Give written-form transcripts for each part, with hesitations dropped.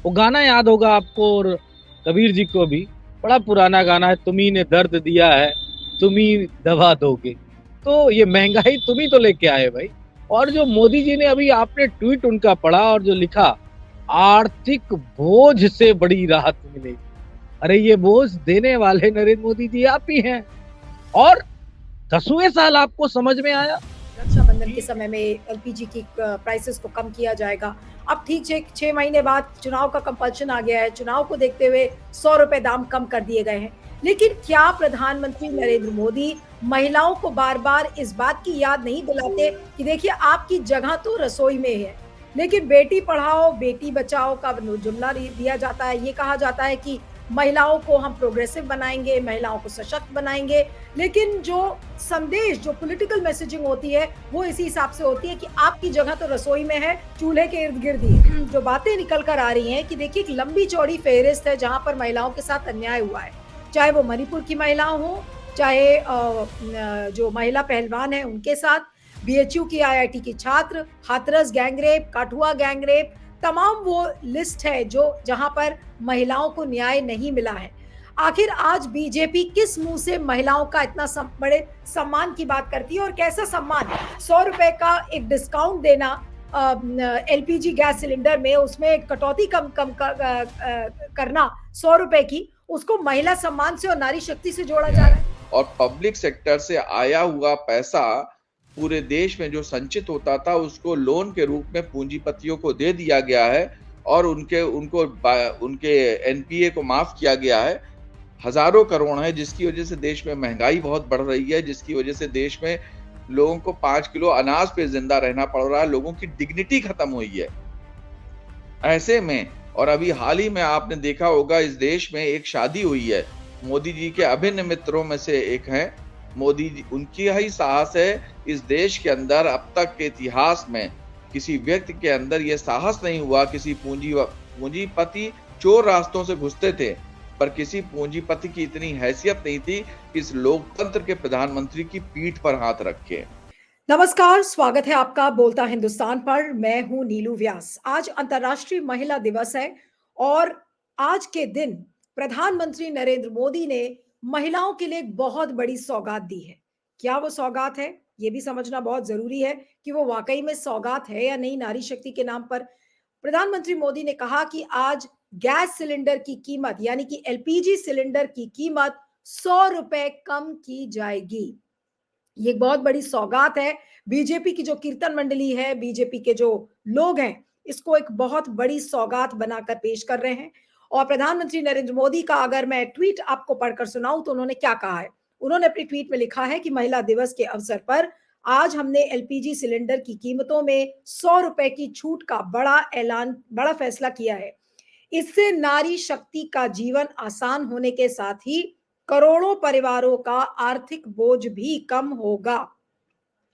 वो गाना याद होगा आपको और कबीर जी को भी, बड़ा पुराना गाना है, तुम्ही ने दर्द दिया है, तुम्ही दवा दोगे। तो ये महंगाई तुम ही तो लेके आए भाई। और जो मोदी जी ने अभी आपने ट्वीट उनका पढ़ा और जो लिखा, आर्थिक बोझ से बड़ी राहत मिलेगी। अरे ये बोझ देने वाले नरेंद्र मोदी जी आप ही हैं। और 10वें साल आपको समझ में आया रक्षाबंधन के समय में एलपीजी की प्राइसेस को कम किया जाएगा। अब ठीक 6 महीने बाद चुनाव का कंपल्शन आ गया है। चुनाव को देखते हुए 100 रुपए दाम कम कर दिए गए हैं। लेकिन क्या प्रधानमंत्री नरेंद्र मोदी महिलाओं को बार बार इस बात की याद नहीं दिलाते कि देखिए आपकी जगह तो रसोई में है। लेकिन बेटी पढ़ाओ बेटी बचाओ का जुमला दिया जाता है। ये कहा जाता है कि महिलाओं को हम प्रोग्रेसिव बनाएंगे, महिलाओं को सशक्त बनाएंगे। लेकिन जो संदेश, जो पॉलिटिकल मैसेजिंग होती है, वो इसी हिसाब से होती है कि आपकी जगह तो रसोई में है, चूल्हे के इर्द गिर्द ही। जो बातें निकल कर आ रही हैं कि देखिए एक लंबी चौड़ी फेहरिस्त है जहां पर महिलाओं के साथ अन्याय हुआ है, चाहे वो मणिपुर की महिला हो, चाहे जो महिला पहलवान है उनके साथ, बीएचयू की आईआईटी की छात्र, हाथरस गैंगरेप, काठुआ गैंगरेप, तमाम वो लिस्ट है जो जहां पर महिलाओं को न्याय नहीं मिला है। आखिर आज बीजेपी किस मुंह से महिलाओं का इतना बड़े सम्मान की बात करती है और कैसा सम्मान? 100 रुपए का एक डिस्काउंट देना एलपीजी गैस सिलेंडर में, उसमें कटौती कम कम करना 100 रुपए की, उसको महिला सम्मान से और नारी शक्ति से जोड़ा जा रहा है। और पब्लिक सेक्टर से आया हुआ पैसा पूरे देश में जो संचित होता था उसको लोन के रूप में पूंजीपतियों को दे दिया गया है और उनके एनपीए को माफ किया गया है। हजारों करोड़ है, जिसकी वजह से देश में महंगाई बहुत बढ़ रही है, जिसकी वजह से देश में लोगों को 5 किलो अनाज पे जिंदा रहना पड़ रहा है, लोगों की डिग्निटी खत्म हुई है। ऐसे में और अभी हाल ही में आपने देखा होगा इस देश में एक शादी हुई है, मोदी जी के अभिन्न मित्रों में से एक हैं मोदी जी, उनकी ही साहस है। इस देश के अंदर अब तक के इतिहास में किसी व्यक्ति के अंदर यह साहस नहीं हुआ, किसी पूंजीपति चोर रास्तों से घुसते थे पर किसी पूंजीपति की इतनी हैसियत नहीं थी कि इस लोकतंत्र के प्रधानमंत्री की पीठ पर हाथ रखे। नमस्कार, स्वागत है आपका बोलता हिंदुस्तान पर। मैं हूं नीलू व्यास। आज अंतर्राष्ट्रीय महिला दिवस है और आज के दिन प्रधानमंत्री नरेंद्र मोदी ने महिलाओं के लिए एक बहुत बड़ी सौगात दी है। क्या वो सौगात है, ये भी समझना बहुत जरूरी है कि वो वाकई में सौगात है या नहीं नारी शक्ति के नाम पर। प्रधानमंत्री मोदी ने कहा कि आज गैस सिलेंडर की कीमत यानी कि एलपीजी सिलेंडर की कीमत 100 रुपए कम की जाएगी। ये एक बहुत बड़ी सौगात है। बीजेपी की जो कीर्तन मंडली है, बीजेपी के जो लोग हैं, इसको एक बहुत बड़ी सौगात बनाकर पेश कर रहे हैं। और प्रधानमंत्री नरेंद्र मोदी का अगर मैं ट्वीट आपको पढ़कर सुनाऊं तो उन्होंने क्या कहा है। उन्होंने अपनी ट्वीट में लिखा है कि महिला दिवस के अवसर पर आज हमने एलपीजी सिलेंडर की कीमतों में 100 रुपए की छूट का बड़ा फैसला किया है। इससे नारी शक्ति का जीवन आसान होने के साथ ही करोड़ों परिवारों का आर्थिक बोझ भी कम होगा।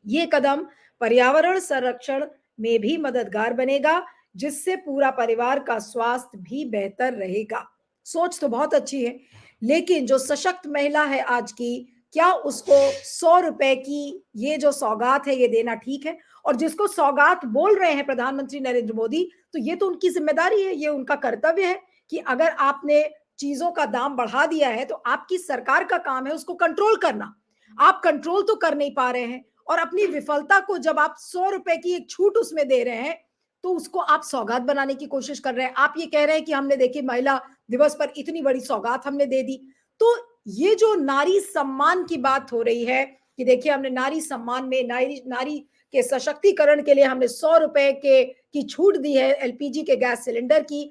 ये कदम पर्यावरण संरक्षण में भी मददगार बनेगा, जिससे पूरा परिवार का स्वास्थ्य भी बेहतर रहेगा। सोच तो बहुत अच्छी है, लेकिन जो सशक्त महिला है आज की, क्या उसको 100 रुपए की ये जो सौगात है ये देना ठीक है? और जिसको सौगात बोल रहे हैं प्रधानमंत्री नरेंद्र मोदी, तो ये तो उनकी जिम्मेदारी है, ये उनका कर्तव्य है कि अगर आपने चीजों का दाम बढ़ा दिया है तो आपकी सरकार का काम है उसको कंट्रोल करना। आप कंट्रोल तो कर नहीं पा रहे हैं और अपनी विफलता को जब आप 100 रुपए की एक छूट उसमें दे रहे हैं तो उसको आप सौगात बनाने की कोशिश कर रहे हैं। आप ये कह रहे हैं कि हमने देखिए महिला दिवस पर इतनी बड़ी सौगात हमने दे दी। तो ये जो नारी सम्मान की बात हो रही है कि देखिए हमने नारी सम्मान में नारी नारी के सशक्तिकरण के लिए हमने 100 रुपए के की छूट दी है एलपीजी के गैस सिलेंडर की।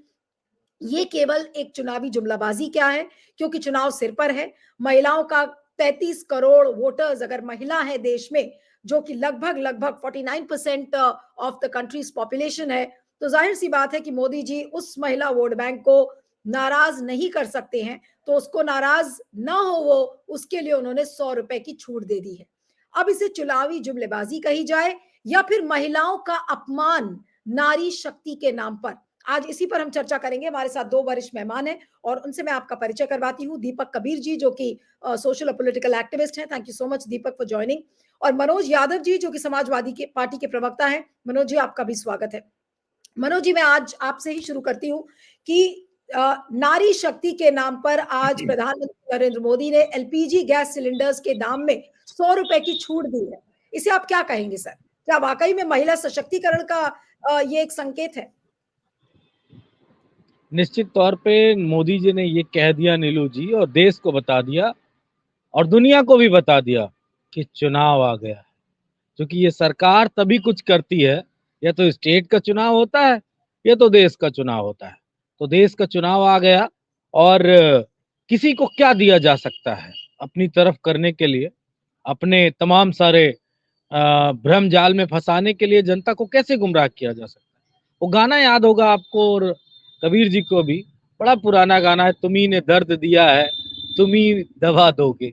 ये केवल एक चुनावी जुमलाबाजी क्या है, क्योंकि चुनाव सिर पर है। महिलाओं का 33 करोड़ वोटर्स अगर महिला है देश में, जो कि लगभग लगभग 49% ऑफ द कंट्रीज पॉपुलेशन है, तो जाहिर सी बात है कि मोदी जी उस महिला वोट बैंक को नाराज नहीं कर सकते हैं। तो उसको नाराज ना हो वो, उसके लिए उन्होंने 100 रुपए की छूट दे दी है। अब इसे चुनावी जुमलेबाजी कही जाए या फिर महिलाओं का अपमान नारी शक्ति के नाम पर, आज इसी पर हम चर्चा करेंगे। हमारे साथ दो वरिष्ठ मेहमान हैं और उनसे मैं आपका परिचय करवाती हूँ। दीपक कबीर जी जो कि सोशल और पॉलिटिकल एक्टिविस्ट हैं, thank you so much Deepak for joining. और मनोज यादव जी जो कि समाजवादी के पार्टी के प्रवक्ता हैं। मनोज जी आपका भी स्वागत है। मनोज जी, मैं आज आपसे ही शुरू करती हूँ कि नारी शक्ति के नाम पर आज प्रधानमंत्री नरेंद्र मोदी ने एलपीजी गैस सिलेंडर्स के दाम में 100 रुपए की छूट दी है। इसे आप क्या कहेंगे सर? क्या वाकई में महिला सशक्तिकरण का ये एक संकेत है? निश्चित तौर पे मोदी जी ने ये कह दिया नीलू जी, और देश को बता दिया और दुनिया को भी बता दिया कि चुनाव आ गया है। क्योंकि ये सरकार तभी कुछ करती है, या तो स्टेट का चुनाव होता है या तो देश का चुनाव होता है। तो देश का चुनाव आ गया, और किसी को क्या दिया जा सकता है अपनी तरफ करने के लिए, अपने तमाम सारे भ्रम जाल में फंसाने के लिए जनता को कैसे गुमराह किया जा सकता है। वो गाना याद होगा आपको, और कबीर जी को भी, बड़ा पुराना गाना है, तुम्ही ने दर्द दिया है तुम्ही दवा दोगे।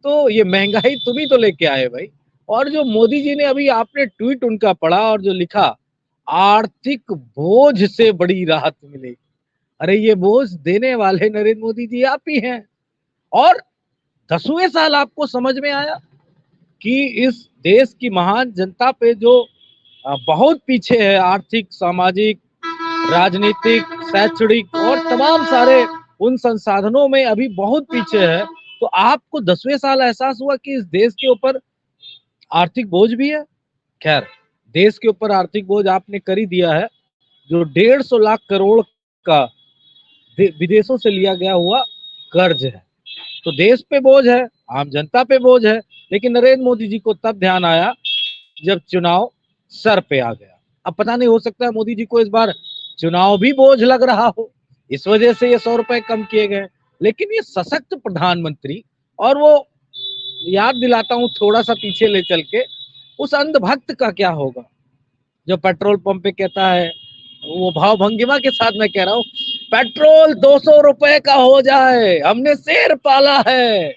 तो ये महंगाई तुम ही तो लेके आए भाई। और जो मोदी जी ने अभी आपने ट्वीट उनका पढ़ा और जो लिखा, आर्थिक बोझ से बड़ी राहत मिलेगी। अरे ये बोझ देने वाले नरेंद्र मोदी जी आप ही हैं। और 10वें साल आपको समझ में आया कि इस देश की महान जनता पे जो बहुत पीछे है, आर्थिक, सामाजिक, राजनीतिक, शैक्षणिक और तमाम सारे उन संसाधनों में अभी बहुत पीछे है। तो आपको 10वें साल एहसास हुआ कि इस देश के ऊपर आर्थिक बोझ भी है। खैर, देश के ऊपर आर्थिक बोझ आपने कर ही दिया है। जो 150 लाख करोड़ का विदेशों से लिया गया हुआ कर्ज है, तो देश पे बोझ है, आम जनता पे बोझ है। लेकिन नरेंद्र मोदी जी को तब ध्यान आया जब चुनाव सर पे आ गया। अब पता नहीं, हो सकता है मोदी जी को इस बार चुनाव भी बोझ लग रहा हो, इस वजह से ये 100 रुपए कम किए गए। लेकिन ये सशक्त प्रधानमंत्री, और वो याद दिलाता हूं थोड़ा सा पीछे ले चल के, उस अंधभक्त का क्या होगा जो पेट्रोल पंप पे कहता है, वो भाव भंगिमा के साथ मैं कह रहा हूँ, पेट्रोल 200 रुपए का हो जाए, हमने शेर पाला है,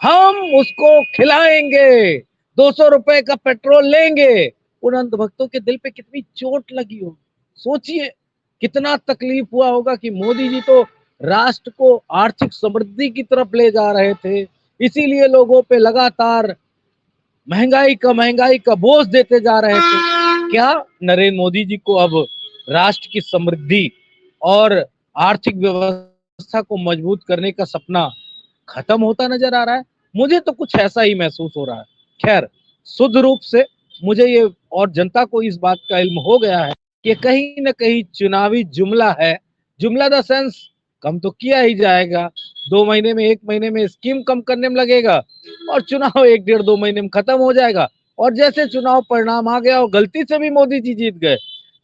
हम उसको खिलाएंगे, 200 रुपए का पेट्रोल लेंगे। उन अंधभक्तों के दिल पे कितनी चोट लगी हो, सोचिए कितना तकलीफ हुआ होगा कि मोदी जी तो राष्ट्र को आर्थिक समृद्धि की तरफ ले जा रहे थे, इसीलिए लोगों पे लगातार महंगाई का बोझ देते जा रहे थे। क्या नरेंद्र मोदी जी को अब राष्ट्र की समृद्धि और आर्थिक व्यवस्था को मजबूत करने का सपना खत्म होता नजर आ रहा है? मुझे तो कुछ ऐसा ही महसूस हो रहा है। खैर, शुद्ध रूप से मुझे ये, और जनता को इस बात का इल्म हो गया है कि कहीं ना कहीं चुनावी जुमला है। जुमला द सेंस, कम तो किया ही जाएगा, 2 महीने में 1 महीने में स्कीम कम करने में लगेगा, और चुनाव 1 डेढ़ 2 महीने में खत्म हो जाएगा। और जैसे चुनाव परिणाम आ गया और गलती से भी मोदी जी जीत गए,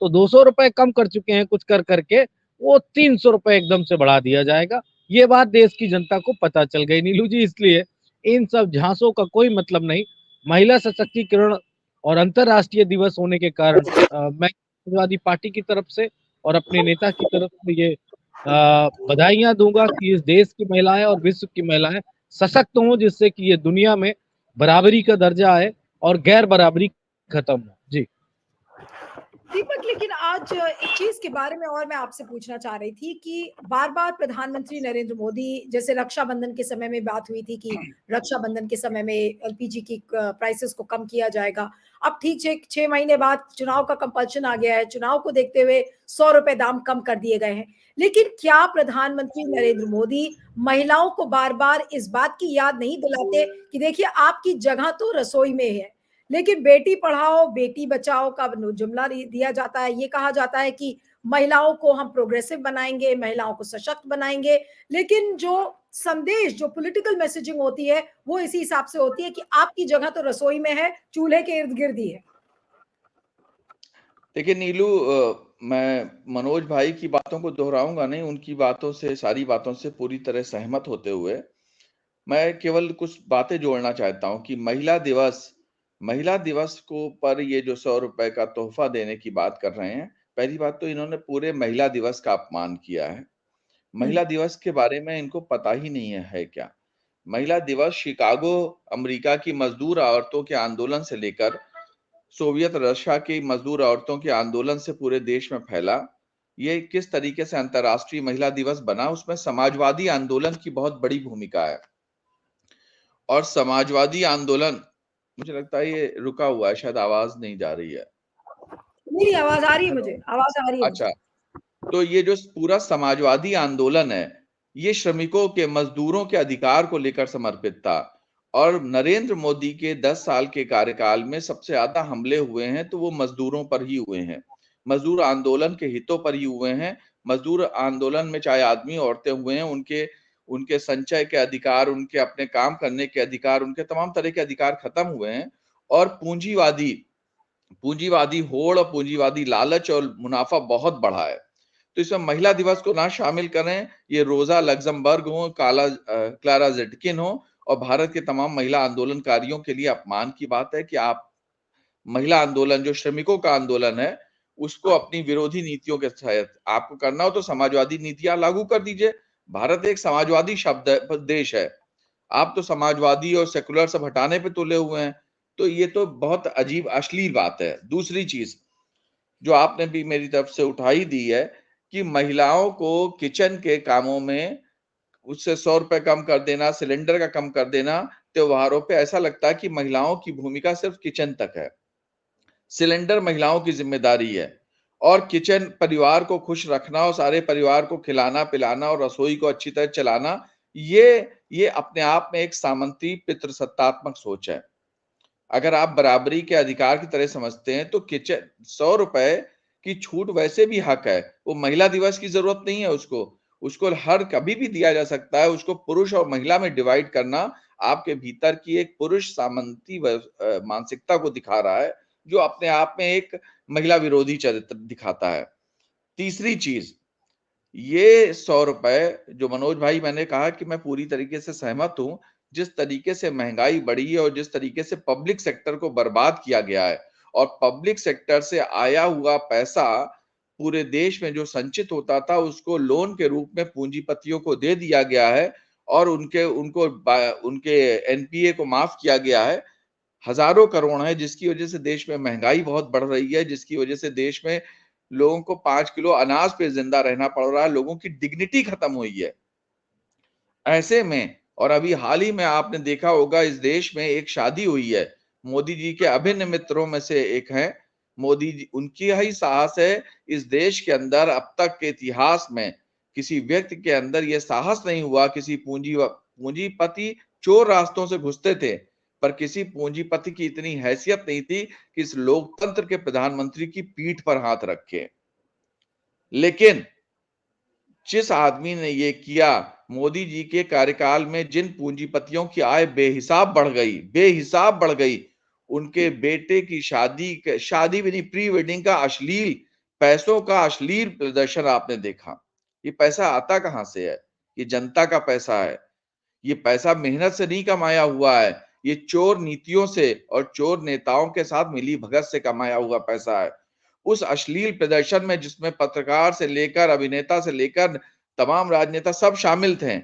तो 200 रुपए कम कर चुके हैं कुछ कर करके, वो 300 रुपए एकदम से बढ़ा दिया जाएगा। ये बात देश की जनता को पता चल गई नीलू जी, इसलिए इन सब झांसों का कोई मतलब नहीं। महिला सशक्तिकरण और अंतरराष्ट्रीय दिवस होने के कारण मैं समाजवादी पार्टी की तरफ से और अपने नेता की तरफ से ये बधाइयां दूंगा कि इस देश की महिलाएं और विश्व की महिलाएं सशक्त हों, जिससे कि ये दुनिया में बराबरी का दर्जा आए और गैर बराबरी खत्म हो। जी दीपक, लेकिन आज एक चीज के बारे में और मैं आपसे पूछना चाह रही थी कि बार बार प्रधानमंत्री नरेंद्र मोदी, जैसे रक्षाबंधन के समय में बात हुई थी कि रक्षाबंधन के समय में एलपीजी की प्राइसेस को कम किया जाएगा। अब ठीक 6 महीने बाद चुनाव का कंपल्शन आ गया है, चुनाव को देखते हुए 100 रुपए दाम कम कर दिए गए हैं। लेकिन क्या प्रधानमंत्री नरेंद्र मोदी महिलाओं को बार बार इस बात की याद नहीं दिलाते कि देखिए आपकी जगह तो रसोई में है? लेकिन बेटी पढ़ाओ बेटी बचाओ का जुमला दिया जाता है, ये कहा जाता है कि महिलाओं को हम प्रोग्रेसिव बनाएंगे, महिलाओं को सशक्त बनाएंगे, लेकिन जो संदेश, जो पॉलिटिकल मैसेजिंग होती है, वो इसी हिसाब से होती है कि आपकी जगह तो रसोई में है, चूल्हे के इर्द गिर्द ही है। देखिए नीलू, मैं मनोज भाई की बातों को दोहराऊंगा नहीं, उनकी बातों से, सारी बातों से पूरी तरह सहमत होते हुए मैं केवल कुछ बातें जोड़ना चाहता हूं कि महिला दिवस को पर ये जो 100 रुपए का तोहफा देने की बात कर रहे हैं, पहली बात तो इन्होंने पूरे महिला दिवस का अपमान किया है। महिला दिवस के बारे में इनको पता ही नहीं है क्या? महिला दिवस शिकागो अमेरिका की मजदूर औरतों के आंदोलन से लेकर सोवियत रशिया की मजदूर औरतों के आंदोलन से पूरे देश में फैला। ये किस तरीके से अंतर्राष्ट्रीय महिला दिवस बना, उसमें समाजवादी आंदोलन की बहुत बड़ी भूमिका है। और समाजवादी आंदोलन, मुझे लगता है ये रुका हुआ है, शायद आवाज नहीं जा रही है। मेरी आवाज आ रही है, मुझे आवाज आ रही है मुझे। अच्छा, तो ये जो पूरा समाजवादी आंदोलन है, ये श्रमिकों के, मजदूरों के अधिकार को लेकर समर्पित था। और नरेंद्र मोदी के 10 साल के कार्यकाल में सबसे ज्यादा हमले हुए हैं तो वो मजदूरों पर ही हुए हैं, मजदूर आंदोलन के हितों पर ही हुए हैं। मजदूर आंदोलन में चाहे आदमी औरतें हुए हैं, उनके उनके संचय के अधिकार, उनके अपने काम करने के अधिकार, उनके तमाम तरह के अधिकार खत्म हुए हैं। और पूंजीवादी पूंजीवादी होड़ और पूंजीवादी लालच और मुनाफा बहुत बढ़ा है। तो इसमें महिला दिवस को ना शामिल करें, ये रोजा लग्जमबर्ग हो, क्लारा जेटकिन हो और भारत के तमाम महिला आंदोलनकारियों के लिए अपमान की बात है कि आप महिला आंदोलन, जो श्रमिकों का आंदोलन है, उसको अपनी विरोधी नीतियों के तहत आपको करना हो तो समाजवादी नीतियां लागू कर दीजिए। भारत एक समाजवादी देश है। आप तो समाजवादी और सेकुलर सब हटाने पे तुले हुए हैं। तो ये तो बहुत अजीब अश्लील बात है। दूसरी चीज जो आपने भी मेरी तरफ से उठाई दी है कि महिलाओं को किचन के कामों में उससे 100 रुपए कम कर देना, सिलेंडर का कम कर देना। त्योहारों पे ऐसा लगता है कि महिलाओं की भूमिका सिर्फ किचन तक है, सिलेंडर महिलाओं की जिम्मेदारी है। और किचन परिवार को खुश रखना और सारे परिवार को खिलाना पिलाना और रसोई को अच्छी तरह चलाना, ये अपने आप में एक सामंती पितृसत्तात्मक सोच है। अगर आप बराबरी के अधिकार की तरह समझते हैं तो किचन 100 रुपए की छूट वैसे भी हक है। वो महिला दिवस की जरूरत नहीं है उसको, उसको हर कभी भी दिया जा सकता है। उसको पुरुष और महिला में डिवाइड करना आपके भीतर की एक पुरुष सामंती मानसिकता को दिखा रहा है, जो अपने आप में एक महिला विरोधी चरित्र दिखाता है। तीसरी चीज, ये 100 रुपए जो मनोज भाई, मैंने कहा कि मैं पूरी तरीके से सहमत हूं। जिस तरीके से महंगाई बढ़ी है और जिस तरीके से पब्लिक सेक्टर को बर्बाद किया गया है और पब्लिक सेक्टर से आया हुआ पैसा पूरे देश में जो संचित होता था उसको लोन के रूप में पूंजीपतियों को दे दिया गया है और उनके एनपीए को माफ किया गया है। हजारों करोड़ है, जिसकी वजह से देश में महंगाई बहुत बढ़ रही है, जिसकी वजह से देश में लोगों को 5 किलो अनाज पे जिंदा रहना पड़ रहा है, लोगों की डिग्निटी खत्म हुई है। ऐसे में और अभी हाल ही में आपने देखा होगा इस देश में एक शादी हुई है, मोदी जी के अभिन्न मित्रों में से एक हैं मोदी जी, उनकी ही साहस है। इस देश के अंदर अब तक के इतिहास में किसी व्यक्ति के अंदर यह साहस नहीं हुआ, किसी पूंजीपति चोर रास्तों से घुसते थे पर किसी पूंजीपति की इतनी हैसियत नहीं थी कि इस लोकतंत्र के प्रधानमंत्री की पीठ पर हाथ रखे। लेकिन जिस आदमी ने ये किया, मोदी जी के कार्यकाल में जिन पूंजीपतियों की आय बेहिसाब बढ़ गई, उनके बेटे की शादी भी नहीं, प्री वेडिंग का अश्लील पैसों का अश्लील प्रदर्शन आपने देखा। ये पैसा आता कहां से है? ये जनता का पैसा है। ये पैसा मेहनत से नहीं कमाया हुआ है, ये चोर नीतियों से और चोर नेताओं के साथ मिली भगत से कमाया हुआ पैसा है। उस अश्लील प्रदर्शन में जिसमें पत्रकार से लेकर अभिनेता से लेकर तमाम राजनेता सब शामिल थे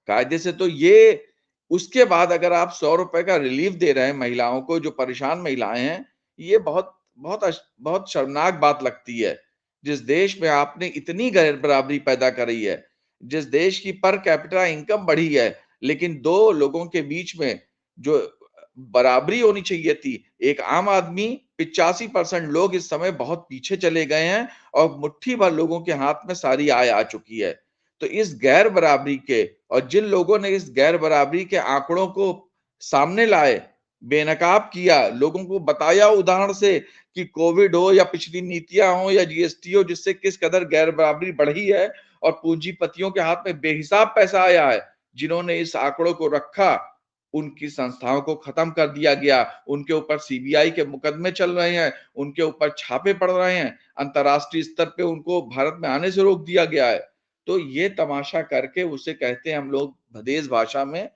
कायदे से, तो ये उसके बाद अगर आप 100 रुपए का रिलीफ दे रहे हैं महिलाओं को, जो परेशान महिलाएं हैं, ये बहुत शर्मनाक बात लगती है। जिस देश में आपने इतनी गैर बराबरी पैदा करी है, जिस देश की पर कैपिटा इनकम बढ़ी है, लेकिन दो लोगों के बीच में जो बराबरी होनी चाहिए थी, एक आम आदमी 85% लोग इस समय बहुत पीछे चले गए हैं और मुट्ठी भर लोगों के हाथ में सारी आय आ चुकी है। तो इस गैर बराबरी के और जिन लोगों ने इस गैर बराबरी के आंकड़ों को सामने लाए, बेनकाब किया, लोगों को बताया उदाहरण से कि कोविड हो या पिछली नीतियां हो या जीएसटी हो, जिससे किस कदर गैर बराबरी बढ़ी है और पूंजीपतियों के हाथ में बेहिसाब पैसा आया है। जिन्होंने इस आंकड़ों को रखा, उनकी संस्थाओं को खत्म कर दिया गया, उनके ऊपर सीबीआई के मुकदमे चल रहे हैं, उनके ऊपर छापे पड़ रहे हैं, अंतरराष्ट्रीय स्तर पे उनको भारत में आने से रोक दिया गया है। तो ये तमाशा करके उसे कहते हैं हम लोग भदेश भाषा में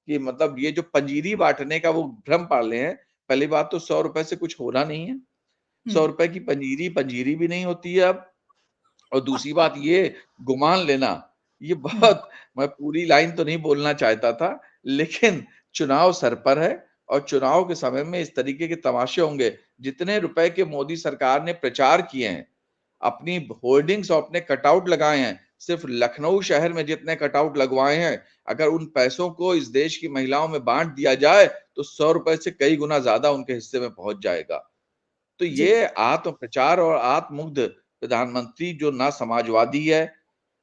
कि मतलब ये जो पंजीरी बांटने का वो भ्रम पाले हैं। पहली बात तो 100 रुपए से कुछ होना नहीं है, 100 रुपए की पंजीरी भी नहीं होती है अब। और दूसरी बात ये गुमान लेना, ये बहुत, मैं पूरी लाइन तो नहीं बोलना चाहता था, लेकिन चुनाव सर पर है और चुनाव के समय में इस तरीके के तमाशे होंगे। जितने रुपए के मोदी सरकार ने प्रचार किए हैं, अपनी होर्डिंग्स और अपने कटआउट लगाए हैं, सिर्फ लखनऊ शहर में जितने कटआउट लगवाए हैं, अगर उन पैसों को इस देश की महिलाओं में बांट दिया जाए तो 100 रुपए से कई गुना ज्यादा उनके हिस्से में पहुंच जाएगा। तो जी, ये आत्म प्रचार और आत्ममुग्ध प्रधानमंत्री जो ना समाजवादी है,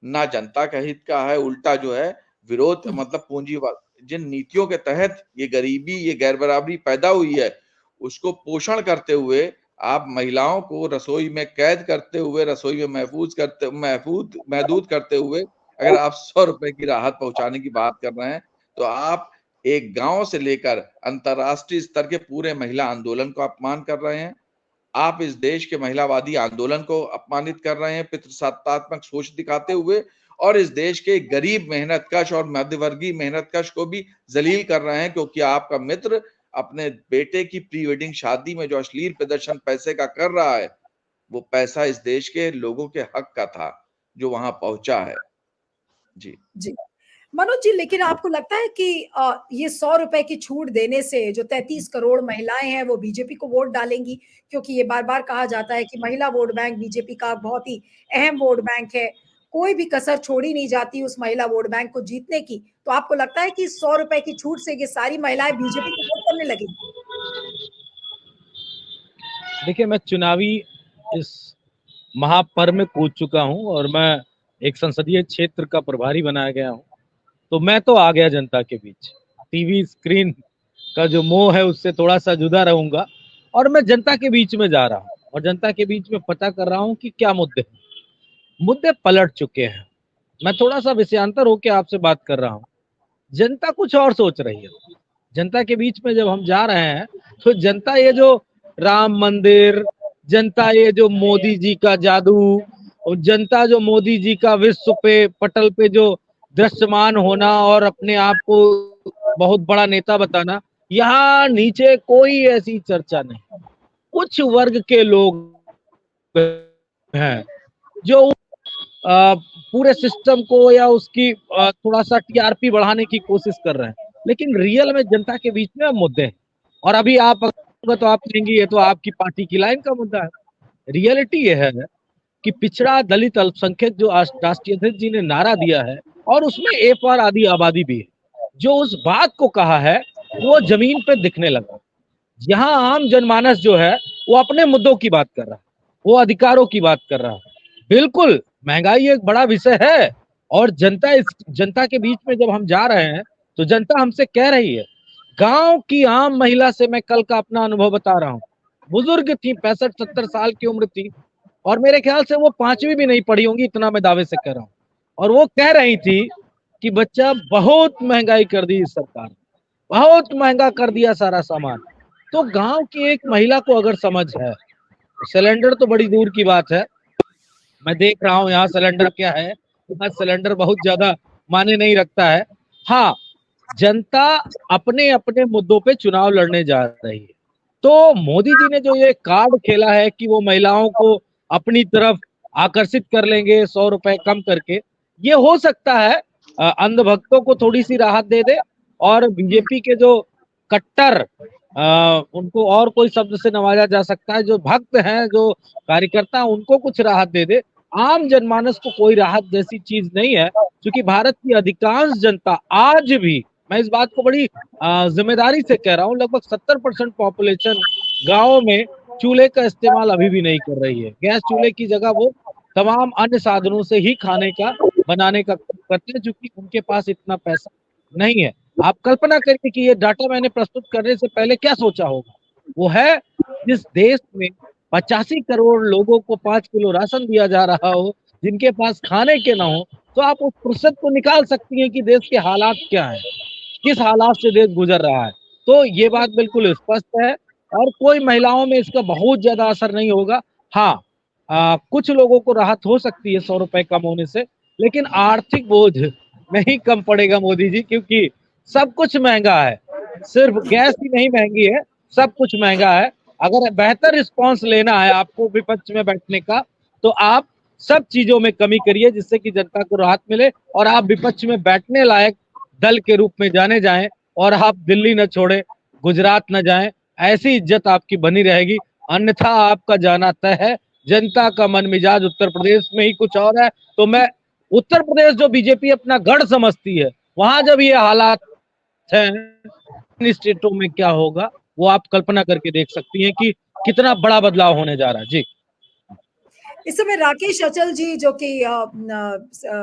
ना जनता का हित का है, उल्टा जो है विरोध हम्म, मतलब पूंजीवाद, जिन नीतियों के तहत ये गरीबी, ये गैर बराबरी पैदा हुई है, उसको पोषण करते हुए आप महिलाओं को रसोई में कैद करते हुए, रसोई में महदूद करते हुए अगर आप 100 रुपए की राहत पहुंचाने की बात कर रहे हैं, तो आप एक गांव से लेकर अंतर्राष्ट्रीय स्तर के पूरे महिला आंदोलन को अपमान कर रहे हैं। आप इस देश के महिलावादी आंदोलन को अपमानित कर रहे हैं पितृसत्तात्मक सोच दिखाते हुए, और इस देश के गरीब मेहनतकश और मध्यवर्गीय मेहनतकश को भी जलील कर रहे हैं, क्योंकि आपका मित्र अपने बेटे की प्री वेडिंग शादी में जो अश्लील प्रदर्शन पैसे का कर रहा है, वो पैसा इस देश के लोगों के हक का था जो वहां पहुंचा है। जी। जी। मनोज जी, लेकिन आपको लगता है कि ये 100 रुपए की छूट देने से जो 33 करोड़ महिलाएं हैं वो बीजेपी को वोट डालेंगी? क्योंकि ये बार-बार कहा जाता है कि महिला वोट बैंक बीजेपी का बहुत ही अहम वोट बैंक है। कोई भी कसर छोड़ी नहीं जाती उस महिला वोट बैंक को जीतने की। तो आपको लगता है कि 100 रुपए की छूट से ये सारी महिलाएं बीजेपी को वोट करने लगेंगी? देखिए, मैं चुनावी इस महापर्व में कूद चुका हूं और मैं एक संसदीय क्षेत्र का प्रभारी बनाया गया हूं, तो मैं तो आ गया जनता के बीच। टीवी स्क्रीन का जो मोह है उससे थोड़ा सा जुदा रहूंगा, और मैं जनता के बीच में जा रहा हूँ और जनता के बीच में पता कर रहा हूँ कि क्या मुद्दे हैं। मुद्दे पलट चुके हैं। मैं थोड़ा सा विषयांतर होके आपसे बात कर रहा हूँ। जनता कुछ और सोच रही है। जनता के बीच में जब हम जा रहे हैं तो जनता ये जो राम मंदिर, जनता ये जो मोदी जी का जादू, और जनता जो मोदी जी का विश्व पे पटल पे जो दृश्यमान होना और अपने आप को बहुत बड़ा नेता बताना, यहाँ नीचे कोई ऐसी चर्चा नहीं। कुछ वर्ग के लोग हैं जो पूरे सिस्टम को या उसकी थोड़ा सा टीआरपी बढ़ाने की कोशिश कर रहे हैं, लेकिन रियल में जनता के बीच में मुद्दे हैं। और अभी आप तो आप कहेंगे ये तो आपकी पार्टी की लाइन का मुद्दा है। रियलिटी ये है कि पिछड़ा दलित अल्पसंख्यक जो राष्ट्रीय अध्यक्ष जी ने नारा दिया है, और उसमें ए पार आदि आबादी भी है, जो उस बात को कहा है वो जमीन पे दिखने लगा। यहाँ आम जनमानस जो है वो अपने मुद्दों की बात कर रहा है, वो अधिकारों की बात कर रहा है। बिल्कुल महंगाई एक बड़ा विषय है, और जनता के बीच में जब हम जा रहे हैं तो जनता हमसे कह रही है। गांव की आम महिला से मैं कल का अपना अनुभव बता रहा हूँ। बुजुर्ग थी, 65-70 साल की उम्र थी, और मेरे ख्याल से वो 5वीं भी नहीं पढ़ी होंगी, इतना मैं दावे से कह रहा हूँ। और वो कह रही थी कि बच्चा बहुत महंगाई कर दी इस सरकार ने, बहुत महंगा कर दिया सारा सामान। तो गांव की एक महिला को अगर समझ है, सिलेंडर तो बड़ी दूर की बात है। मैं देख रहा हूँ यहाँ सिलेंडर क्या है, यहाँ सिलेंडर बहुत ज्यादा माने नहीं रखता है। हाँ, जनता अपने अपने मुद्दों पे चुनाव लड़ने जा रही है। तो मोदी जी ने जो ये कार्ड खेला है कि वो महिलाओं को अपनी तरफ आकर्षित कर लेंगे 100 रुपए कम करके, ये हो सकता है अंधभक्तों को थोड़ी सी राहत दे दे, और बीजेपी के जो कट्टर उनको और कोई शब्द से नवाजा जा सकता है, जो भक्त हैं, जो कार्यकर्ता हैं, उनको कुछ राहत दे दे। आम जनमानस को कोई राहत जैसी चीज नहीं है, क्योंकि भारत की अधिकांश जनता आज भी, मैं इस बात को बड़ी जिम्मेदारी से कह रहा हूँ, लगभग 70% पॉपुलेशन गाँव में चूल्हे का इस्तेमाल अभी भी नहीं कर रही है। गैस चूल्हे की जगह वो तमाम अन्य साधनों से ही खाने का बनाने का करते हैं, क्योंकि उनके पास इतना पैसा नहीं है। आप कल्पना करिए कि ये डाटा मैंने प्रस्तुत करने से पहले क्या सोचा होगा। वो है, जिस देश में 85 करोड़ लोगों को 5 किलो राशन दिया जा रहा हो, जिनके पास खाने के ना हो, तो आप उस फुर्सत को निकाल सकती हैं कि देश के हालात क्या है, किस हालात से देश गुजर रहा है। तो ये बात बिल्कुल स्पष्ट है, और कोई महिलाओं में इसका बहुत ज्यादा असर नहीं होगा। हाँ, कुछ लोगों को राहत हो सकती है 100 रुपए कम होने से, लेकिन आर्थिक बोझ नहीं कम पड़ेगा मोदी जी, क्योंकि सब कुछ महंगा है। सिर्फ गैस ही नहीं महंगी है, सब कुछ महंगा है। अगर बेहतर रिस्पॉन्स लेना है आपको विपक्ष में बैठने का, तो आप सब चीजों में कमी करिए, जिससे कि जनता को राहत मिले और आप विपक्ष में बैठने लायक दल के रूप में जाने जाएं, और आप दिल्ली न छोड़े, गुजरात न जाएं। ऐसी इज्जत आपकी बनी रहेगी, अन्यथा आपका जाना तय है। जनता का मन मिजाज उत्तर प्रदेश में ही कुछ और है। तो मैं उत्तर प्रदेश जो बीजेपी अपना गढ़ समझती है, वहां जब ये हालात हैं, इन स्टेटों में क्या होगा वो आप कल्पना करके देख सकती हैं कि कितना बड़ा बदलाव होने जा रहा है। जी। इस समय राकेश अचल जी जो कि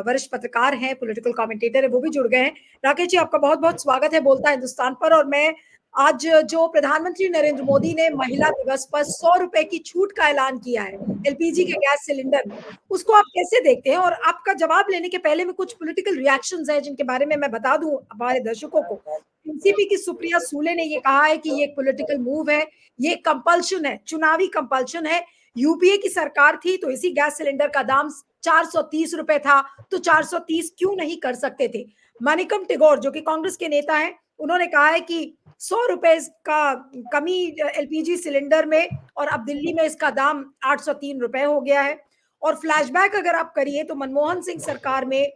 वरिष्ठ पत्रकार हैं, पॉलिटिकल कमेंटेटर है, वो भी जुड़ गए हैं। राकेश जी, आपका बहुत बहुत स्वागत है बोलता हिंदुस्तान पर। और मैं आज जो प्रधानमंत्री नरेंद्र मोदी ने महिला दिवस पर 100 रुपए की छूट का ऐलान किया है एलपीजी के गैस सिलेंडर में, उसको आप कैसे देखते हैं? और आपका जवाब लेने के पहले में कुछ पॉलिटिकल रिएक्शंस हैं जिनके बारे में मैं बता दूं हमारे दर्शकों को। एनसीपी की सुप्रिया सूले ने ये कहा है कि ये एक पॉलिटिकल मूव है, ये कंपल्शन है, चुनावी कंपल्शन है। यूपीए की सरकार थी तो इसी गैस सिलेंडर का दाम 430 रुपए था, तो 430 क्यों नहीं कर सकते थे? मानिकम टिगोर जो कि कांग्रेस के नेता हैं, उन्होंने कहा है कि 100 रुपए का कमी एलपीजी सिलेंडर में, और अब दिल्ली में इसका दाम 803 रुपए हो गया है। और फ्लैशबैक अगर आप करिए तो मनमोहन सिंह सरकार में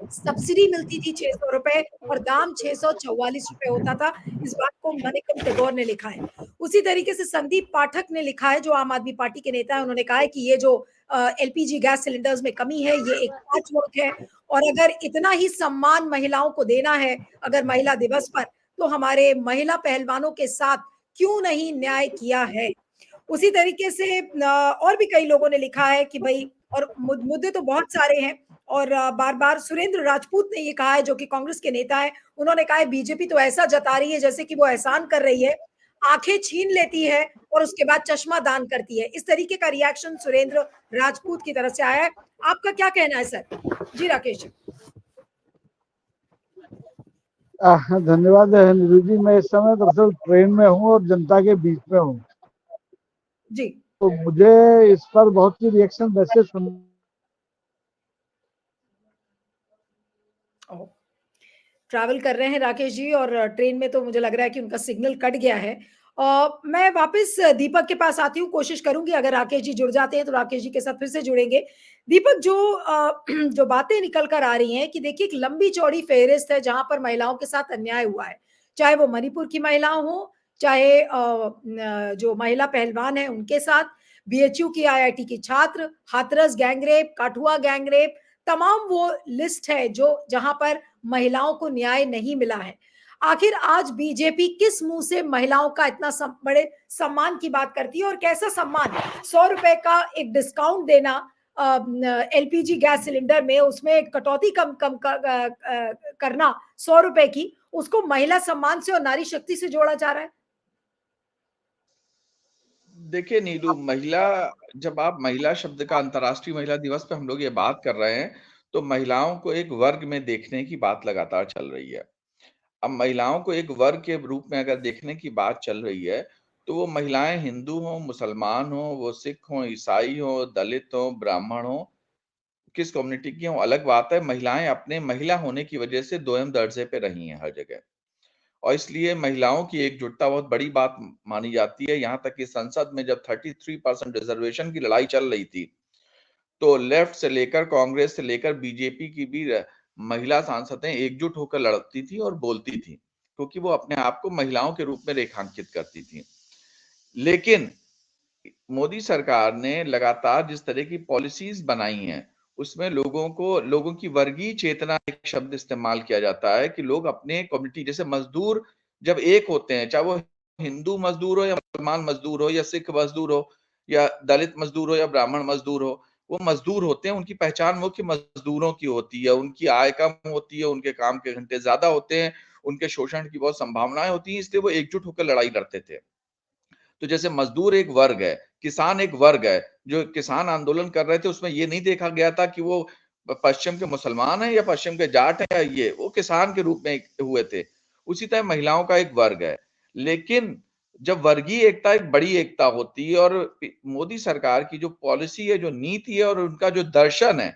सब्सिडी मिलती थी 600 रुपए और दाम 644 रुपए होता था। इस बात को मणिकम टैगोर ने लिखा है। उसी तरीके से संदीप पाठक ने लिखा है, जो आम आदमी पार्टी के नेता है, उन्होंने कहा है कि ये जो एलपीजी गैस सिलेंडर्स में कमी है, ये एक पैच वर्क है, और अगर इतना ही सम्मान महिलाओं को देना है अगर महिला दिवस पर, तो हमारे महिला पहलवानों के साथ क्यों नहीं न्याय किया है। उसी तरीके से और भी कई लोगों ने लिखा है कि भाई, और मुद्दे तो बहुत सारे हैं। और बार बार सुरेंद्र राजपूत ने ये कहा है, जो कि कांग्रेस के नेता है, उन्होंने कहा है बीजेपी तो ऐसा जता रही है जैसे कि वो एहसान कर रही है, आंखें छीन लेती है और उसके बाद चश्मा दान करती है। इस तरीके का रिएक्शन सुरेंद्र राजपूत की तरफ से आया है। आपका क्या कहना है सर? जी राकेश जी। धन्यवाद नीरू जी। मैं इस समय दरअसल ट्रेन में हूँ और जनता के बीच में हूँ, जी। तो मुझे इस पर बहुत सी रिएक्शन वैसे सुन ट्रैवल कर रहे हैं राकेश जी, और ट्रेन में तो मुझे लग रहा है कि उनका सिग्नल कट गया है। मैं वापस दीपक के पास आती हूँ, कोशिश करूंगी अगर राकेश जी जुड़ जाते हैं तो राकेश जी के साथ फिर से जुड़ेंगे। दीपक, जो बातें निकल कर आ रही हैं कि देखिए, एक लंबी चौड़ी फेहरिस्त है जहां पर महिलाओं के साथ अन्याय हुआ है, चाहे वो मणिपुर की महिलाओं हो, चाहे जो महिला पहलवान है उनके साथ, बीएचयू की आईआईटी की छात्र, हाथरस गैंगरेप, काठुआ गैंगरेप, तमाम वो लिस्ट है जो जहां पर महिलाओं को न्याय नहीं मिला है। आखिर आज बीजेपी किस मुंह से महिलाओं का इतना बड़े सम्मान की बात करती है, और कैसा सम्मान? 100 रुपए का एक डिस्काउंट देना एलपीजी गैस सिलेंडर में, उसमें कटौती कम कम करना 100 रुपए की, उसको महिला सम्मान से और नारी शक्ति से जोड़ा जा रहा है। देखिए नीलू, महिला, जब आप महिला शब्द का अंतर्राष्ट्रीय महिला दिवस पे हम लोग ये बात कर रहे हैं, तो महिलाओं को एक वर्ग में देखने की बात लगातार चल रही है। अब महिलाओं को एक वर्ग के रूप में अगर देखने की बात चल रही है, तो वो महिलाएं हिंदू हों, मुसलमान हों, वो सिख हों, ईसाई हों, दलित हों, ब्राह्मण हों, किस कम्युनिटी की हों, अलग बात है। महिलाएं अपने महिला होने की वजह से दोयम दर्जे पे रही हैं हर जगह, और इसलिए महिलाओं की एकजुटता बहुत बड़ी बात मानी जाती है। यहाँ तक कि संसद में जब 33% रिजर्वेशन की लड़ाई चल रही थी, तो लेफ्ट से लेकर कांग्रेस से लेकर बीजेपी की भी महिला सांसदें एकजुट होकर लड़ती थी और बोलती थी, क्योंकि वो अपने आप को महिलाओं के रूप में रेखांकित करती थी। लेकिन मोदी सरकार ने लगातार जिस तरह की पॉलिसीज बनाई हैं, उसमें लोगों की वर्गीय चेतना एक शब्द इस्तेमाल किया जाता है कि लोग अपने कम्युनिटी, जैसे मजदूर जब एक होते हैं, चाहे वो हिंदू मजदूर हो या मुसलमान मजदूर हो या सिख मजदूर हो या दलित मजदूर हो या ब्राह्मण मजदूर हो, वो मजदूर होते हैं। उनकी पहचान मुख्य मजदूरों की होती है, उनकी आय कम होती है, उनके काम के घंटे ज्यादा होते हैं, उनके शोषण की बहुत संभावनाएं होती हैं, इसलिए वो एकजुट होकर लड़ाई लड़ते थे। तो जैसे मजदूर एक वर्ग है, किसान एक वर्ग है, जो किसान आंदोलन कर रहे थे उसमें ये नहीं देखा गया था कि वो पश्चिम के मुसलमान हैं या पश्चिम के जाट हैं, या ये वो किसान के रूप में हुए थे। उसी तरह महिलाओं का एक वर्ग है। लेकिन जब वर्गीय एकता एक बड़ी एकता होती है, और मोदी सरकार की जो पॉलिसी है, जो नीति है और उनका जो दर्शन है,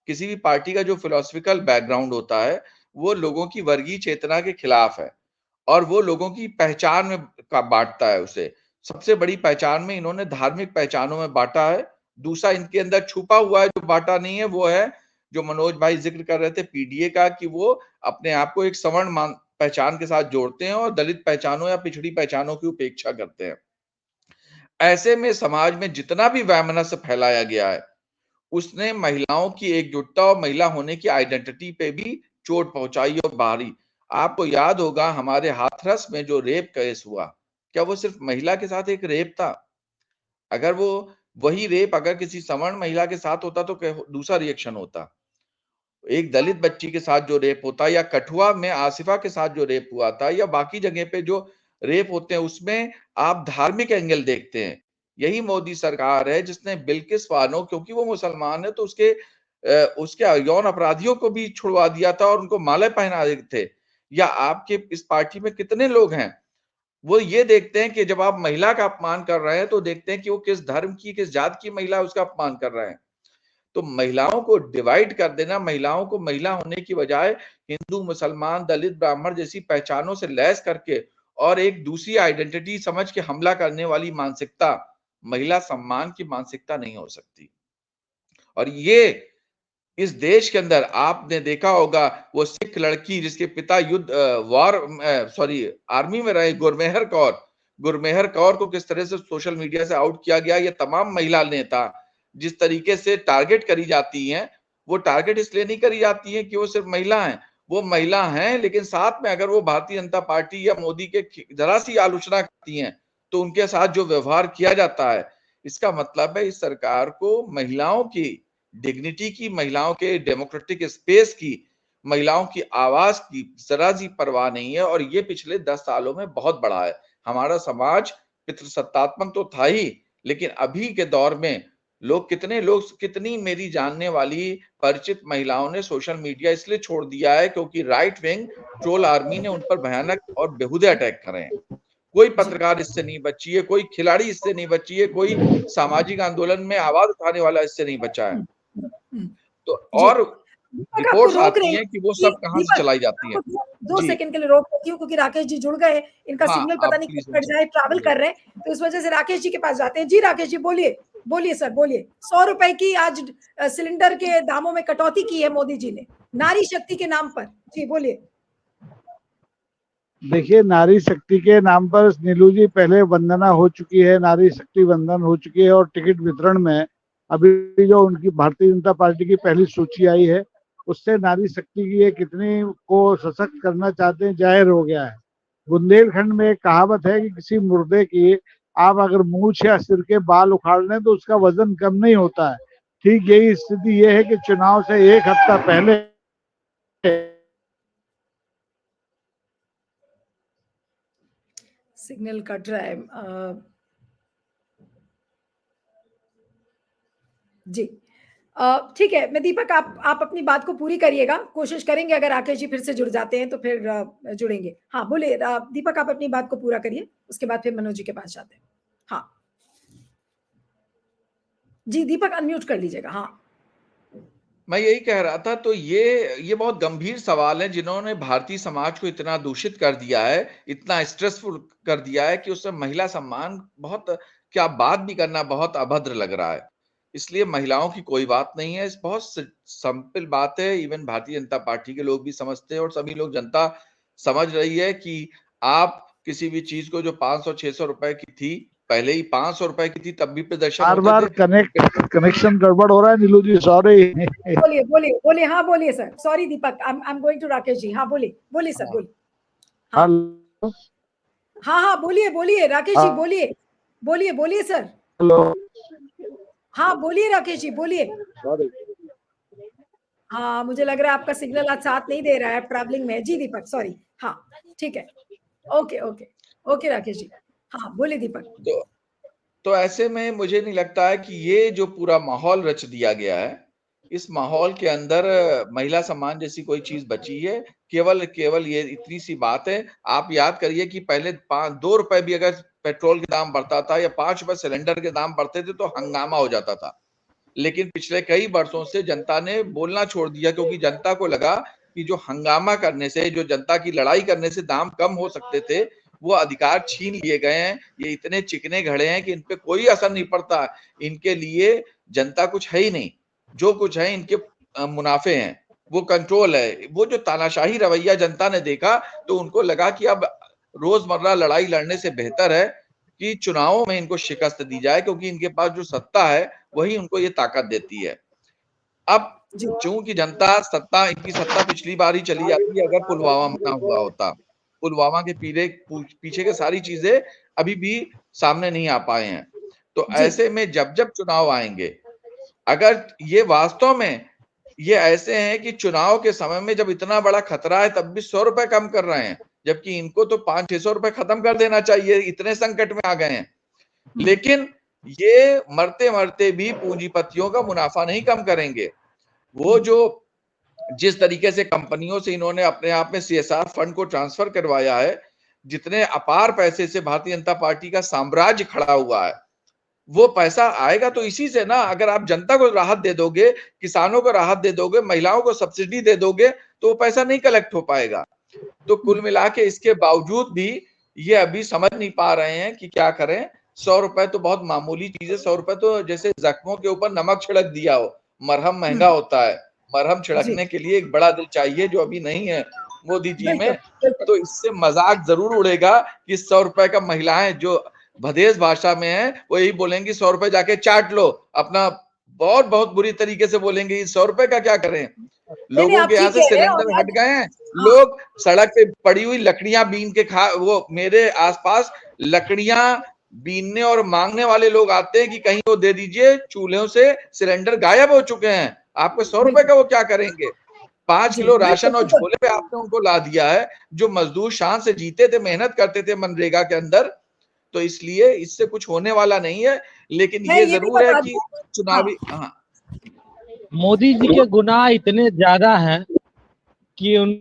किसी भी पार्टी का जो फिलोसफिकल बैकग्राउंड होता है, वो लोगों की वर्गीय चेतना के खिलाफ है और वो लोगों की पहचान में बांटता है उसे। सबसे बड़ी पहचान में इन्होंने धार्मिक पहचानों में बांटा है। दूसरा, इनके अंदर छुपा हुआ है, जो बांटा नहीं है, वो है जो मनोज भाई जिक्र कर रहे थे पीडीए का, कि वो अपने आप को एक सवर्ण पहचान के साथ जोड़ते हैं और दलित पहचानों या पिछड़ी पहचानों की उपेक्षा करते हैं। ऐसे में समाज में जितना भी वैमनस्य फैलाया गया है, उसने महिलाओं की एकजुटता और महिला होने की आइडेंटिटी पे भी चोट पहुंचाई और बाहरी। आपको याद होगा हमारे हाथरस में जो रेप केस हुआ, क्या वो सिर्फ महिला के साथ एक रेप था? अगर वो वही रेप अगर किसी सवर्ण महिला के साथ होता तो दूसरा रिएक्शन होता। एक दलित बच्ची के साथ जो रेप होता, या कठुआ में आसिफा के साथ जो रेप हुआ था, या बाकी जगह पे जो रेप होते हैं, उसमें आप धार्मिक एंगल देखते हैं। यही मोदी सरकार है जिसने बिल्किस बानो, क्योंकि वो मुसलमान है, तो उसके यौन अपराधियों को भी छुड़वा दिया था और उनको माला पहना रहे थे। या आपके इस पार्टी में कितने लोग हैं, वो ये देखते हैं कि जब आप महिला का अपमान कर रहे हैं तो देखते हैं कि वो किस धर्म की, किस जात की महिला है, उसका अपमान कर रहे हैं। तो महिलाओं को डिवाइड कर देना, महिलाओं को महिला होने की बजाय हिंदू, मुसलमान, दलित, ब्राह्मण जैसी पहचानों से लैस करके और एक दूसरी आइडेंटिटी समझ के हमला करने वाली मानसिकता महिला सम्मान की मानसिकता नहीं हो सकती। और ये इस देश के अंदर आपने देखा होगा, वो सिख लड़की जिसके पिता आर्मी में रहे, गुरमेहर कौर को किस तरह से सोशल मीडिया से आउट किया गया। ये तमाम महिला नेता जिस तरीके से टारगेट करी जाती हैं, वो टारगेट इसलिए नहीं करी जाती है कि वो सिर्फ महिला हैं, वो महिला हैं, लेकिन साथ में अगर वो भारतीय जनता पार्टी या मोदी के जरा सी आलोचना करती हैं तो उनके साथ जो व्यवहार किया जाता है, इसका मतलब है इस सरकार को महिलाओं की डिग्निटी की, महिलाओं के डेमोक्रेटिक स्पेस की, महिलाओं की आवाज की जरा सी परवाह नहीं है। और ये पिछले 10 सालों में बहुत बड़ा है। हमारा समाज पितृसत्तात्मक तो था ही, लेकिन अभी के दौर में कितनी मेरी जानने वाली परिचित महिलाओं ने सोशल मीडिया इसलिए छोड़ दिया है क्योंकि राइट विंग ट्रोल आर्मी ने उन पर भयानक और बेहुदे अटैक करे हैं। कोई पत्रकार इससे नहीं बची है, कोई खिलाड़ी इससे नहीं बची है, कोई सामाजिक आंदोलन में आवाज उठाने वाला इससे नहीं बचा है। तो और रिपोर्ट्स आती हैं कि वो सब कहां से चलाई जाती हैं। 2 सेकंड के लिए रोक देती हूँ क्योंकि राकेश जी जुड़ गए, इनका हाँ, सिग्नल पता नहीं कब कट जाए, ट्रैवल कर रहे हैं, तो इस वजह से राकेश जी के पास जाते हैं। जी राकेश जी बोलिए सर, बोलिए। 100 रुपए की आज सिलेंडर के दामों में कटौती की है मोदी जी ने नारी शक्ति के नाम पर। जी बोलिए। देखिए, नारी शक्ति के नाम पर नीलू जी पहले वंदना हो चुकी है, नारी शक्ति वंदन हो चुकी है, और टिकट वितरण में अभी जो उनकी भारतीय जनता पार्टी की पहली सूची आई है उससे नारी शक्ति की ये कितनी को सशक्त करना चाहते हैं जाहिर हो गया है। बुंदेलखंड में एक कहावत है कि किसी मुर्दे की आप अगर मूंछ या सिर के बाल उखाड़ लें तो उसका वजन कम नहीं होता है। ठीक यही स्थिति ये है कि चुनाव से एक हफ्ता पहले सिग्नल कट रहा है। जी ठीक है, मैं दीपक आप अपनी बात को पूरी करिएगा, कोशिश करेंगे अगर राकेश जी फिर से जुड़ जाते हैं तो फिर जुड़ेंगे। हाँ बोलिए दीपक, आप अपनी बात को पूरा करिए, उसके बाद फिर मनोज जी के पास जाते हैं। हाँ जी दीपक अनम्यूट कर लीजिएगा। हाँ मैं यही कह रहा था, तो ये बहुत गंभीर सवाल है जिन्होंने भारतीय समाज को इतना दूषित कर दिया है, इतना स्ट्रेसफुल कर दिया है कि उसमें महिला सम्मान बहुत, क्या बात भी करना बहुत अभद्र लग रहा है। इसलिए महिलाओं की कोई बात नहीं है, इस बहुत सिंपल बात है। इवन भारतीय जनता पार्टी के लोग भी समझते हैं और सभी लोग, जनता समझ रही है कि आप किसी भी चीज को जो 500-600 रुपए की थी, पहले ही 500 रुपए की थी तब भी प्रदर्शन बार होते थे। कनेक्शन गड़बड़ हो रहा है नीलू जी, सॉरी। बोलिए। हाँ बोलिए sir, sorry Deepak, I am going to Rakesh ji. हाँ बोलिए सर, बोलिए। हाँ बोलिए राकेश जी, बोलिए सर। हेलो। हाँ बोलिए राकेश जी, बोलिए। हाँ मुझे लग रहा है आपका सिग्नल आज साथ नहीं दे रहा है, ट्रैवलिंग में। जी दीपक, सॉरी। हाँ ठीक है, ओके राकेश जी। हाँ बोलिए दीपक। तो ऐसे में मुझे नहीं लगता है कि ये जो पूरा माहौल रच दिया गया है, इस माहौल के अंदर महिला सम्मान जैसी कोई चीज बची है। केवल ये इतनी सी बात है। आप याद करिए कि पहले 2 रुपए भी अगर पेट्रोल के दाम बढ़ता था या 5 रुपए सिलेंडर के दाम बढ़ते थे तो हंगामा हो जाता था। लेकिन पिछले कई वर्षों से जनता ने बोलना छोड़ दिया, क्योंकि जनता को लगा कि जो हंगामा करने से, जो जनता की लड़ाई करने से दाम कम हो सकते थे, वो अधिकार छीन लिए गए हैं। ये इतने चिकने घड़े हैं कि इन पे कोई असर नहीं पड़ता। इनके लिए जनता कुछ है ही नहीं, जो कुछ है इनके मुनाफे हैं, वो कंट्रोल है। वो जो तानाशाही रवैया जनता ने देखा तो उनको लगा कि अब रोजमर्रा लड़ाई लड़ने से बेहतर है कि चुनावों में इनको शिकस्त दी जाए, क्योंकि इनके पास जो सत्ता है वही उनको ये ताकत देती है। अब चूंकि इनकी सत्ता पिछली बार ही चली जाती है, अगर पुलवामा ना हुआ होता, पुलवामा के पीछे के सारी चीजें अभी भी सामने नहीं आ पाए हैं। तो जी। ऐसे में जब जब चुनाव आएंगे, अगर ये वास्तव में ये ऐसे हैं कि चुनाव के समय में जब इतना बड़ा खतरा है तब भी 100 रुपए कम कर रहे हैं, जबकि इनको तो 500-600 रुपए खत्म कर देना चाहिए, इतने संकट में आ गए हैं। लेकिन ये मरते मरते भी पूंजीपतियों का मुनाफा नहीं कम करेंगे। वो जो जिस तरीके से कंपनियों से इन्होंने अपने आप में सीएसआर फंड को ट्रांसफर करवाया है, जितने अपार पैसे से भारतीय जनता पार्टी का साम्राज्य खड़ा हुआ है, वो पैसा आएगा तो इसी से ना। अगर आप जनता को राहत दे दोगे, किसानों को राहत दे दोगे, महिलाओं को सब्सिडी दे दोगे, तो वो पैसा नहीं कलेक्ट हो पाएगा। तो कुल मिला के इसके बावजूद भी ये अभी समझ नहीं पा रहे हैं कि क्या करें। 100 रुपए तो बहुत मामूली चीज है। 100 रुपए तो जैसे जख्मों के ऊपर नमक छिड़क दिया हो। मरहम महंगा होता है, मरहम छिड़कने के लिए एक बड़ा दिल चाहिए, जो अभी नहीं है मोदी जी में। तो इससे मजाक जरूर उड़ेगा कि 100 रुपए का महिलाएं जो भदेश भाषा में है वो यही बोलेंगी 100 रुपए जाके चाट लो अपना। बहुत बहुत बुरी तरीके से बोलेंगे 100 रुपए का क्या करें। लोगों के यहाँ से सिलेंडर हट गए हैं। लोग सड़क पे पड़ी हुई लकड़ियां बीन के वो मेरे आसपास लकड़ियां बीनने और मांगने वाले लोग आते हैं कि कहीं वो दे दीजिए, चूल्हों से सिलेंडर गायब हो चुके हैं। आपको 100 रुपए का वो क्या करेंगे। 5 किलो राशन और झोले पे आपने उनको ला दिया है, जो मजदूर शान से जीते थे, मेहनत करते थे मनरेगा के अंदर। तो इसलिए इससे कुछ होने वाला नहीं है। लेकिन ये जरूर है कि चुनावी मोदी जी के गुनाह इतने ज्यादा हैं कि उन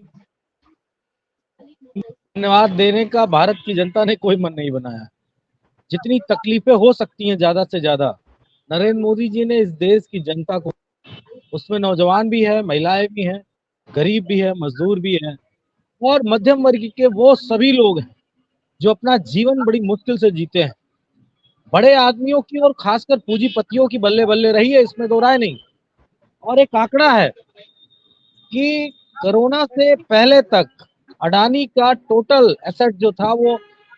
धन्यवाद देने का भारत की जनता ने कोई मन नहीं बनाया। जितनी तकलीफें हो सकती हैं ज्यादा से ज्यादा, नरेंद्र मोदी जी ने इस देश की जनता को, उसमें नौजवान भी है, महिलाएं भी हैं, गरीब भी है, मजदूर भी है और मध्यम वर्ग के वो सभी लोग हैं जो अपना जीवन बड़ी मुश्किल से जीते हैं। बड़े आदमियों की और खासकर पूंजीपतियों की बल्ले बल्ले रही है, इसमें दो राय नहीं। और एक आंकड़ा है कि कोरोना से पहले तक अडानी का टोटल एसेट जो था वो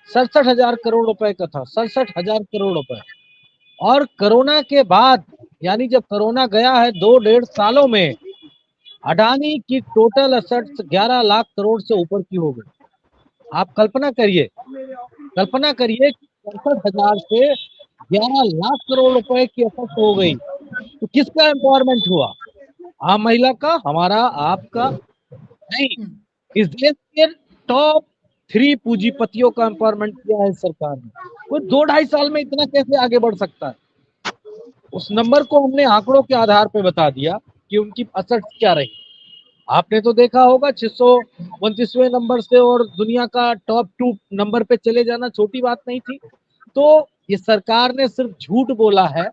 67,000 करोड़ रुपए का था, 67,000 करोड़ रुपए। और कोरोना के बाद यानी जब कोरोना गया है 2-1.5 सालों में अडानी की टोटल एसेट्स 11 लाख करोड़ से ऊपर की हो गई। आप कल्पना करिए 67,000 से 11 लाख करोड़ रुपए की एसेट हो गई। तो किसका एम्पावरमेंट हुआ? आम महिला का, हमारा, आपका नहीं। इस देश के टॉप 3 पूंजीपतियों का एम्पावरमेंट किया है सरकार ने। कोई 2-2.5 साल में इतना कैसे आगे बढ़ सकता है? उस नंबर को हमने आंकड़ों के आधार पर बता दिया कि उनकी एसेट्स क्या रही। आपने तो देखा होगा 629वें नंबर से और दुनिया का टॉप 2 नंबर पे चले जाना छोटी बात नहीं थी। तो ये सरकार ने सिर्फ झूठ बोला है,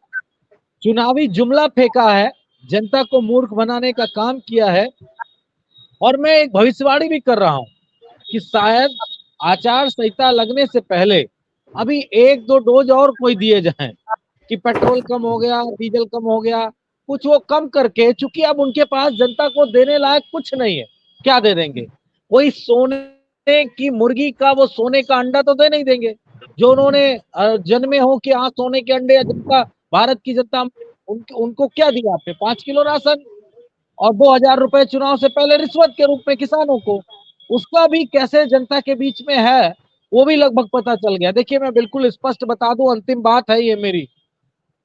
चुनावी जुमला फेंका है, जनता को मूर्ख बनाने का काम किया है। और मैं एक भविष्यवाणी भी कर रहा हूं कि शायद आचार संहिता लगने से पहले अभी 1-2 डोज और कोई दिए जाएं कि पेट्रोल कम हो गया, डीजल कम हो गया, कुछ वो कम करके, चूंकि अब उनके पास जनता को देने लायक कुछ नहीं है, क्या दे देंगे? कोई सोने की मुर्गी का वो सोने का अंडा तो दे नहीं देंगे जो उन्होंने जन्मे हो कि हाँ सोने के अंडे। जनता, भारत की जनता उनको क्या दिया आपने? 5 किलो राशन और 2,000 रुपए चुनाव से पहले रिश्वत के रूप में किसानों को। उसका भी कैसे जनता के बीच में है वो भी लगभग पता चल गया। देखिए मैं बिल्कुल स्पष्ट बता दूं, अंतिम बात है ये मेरी,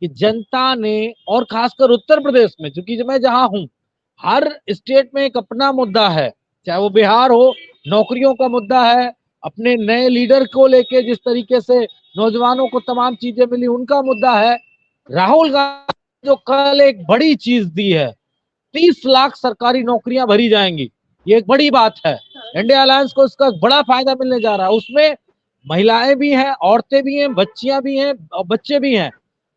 कि जनता ने, और खासकर उत्तर प्रदेश में, क्योंकि मैं जहां हूं, हर स्टेट में एक अपना मुद्दा है। चाहे वो बिहार हो, नौकरियों का मुद्दा है, अपने नए लीडर को लेके जिस तरीके से नौजवानों को तमाम चीजें मिली उनका मुद्दा है। राहुल गांधी जो कल एक बड़ी चीज दी है, 30 लाख सरकारी नौकरियां भरी जाएंगी, ये एक बड़ी बात है। इंडिया अलायंस को इसका बड़ा फायदा मिलने जा रहा है। उसमें महिलाएं भी हैं, औरतें भी हैं, बच्चियां भी हैं और बच्चे भी हैं।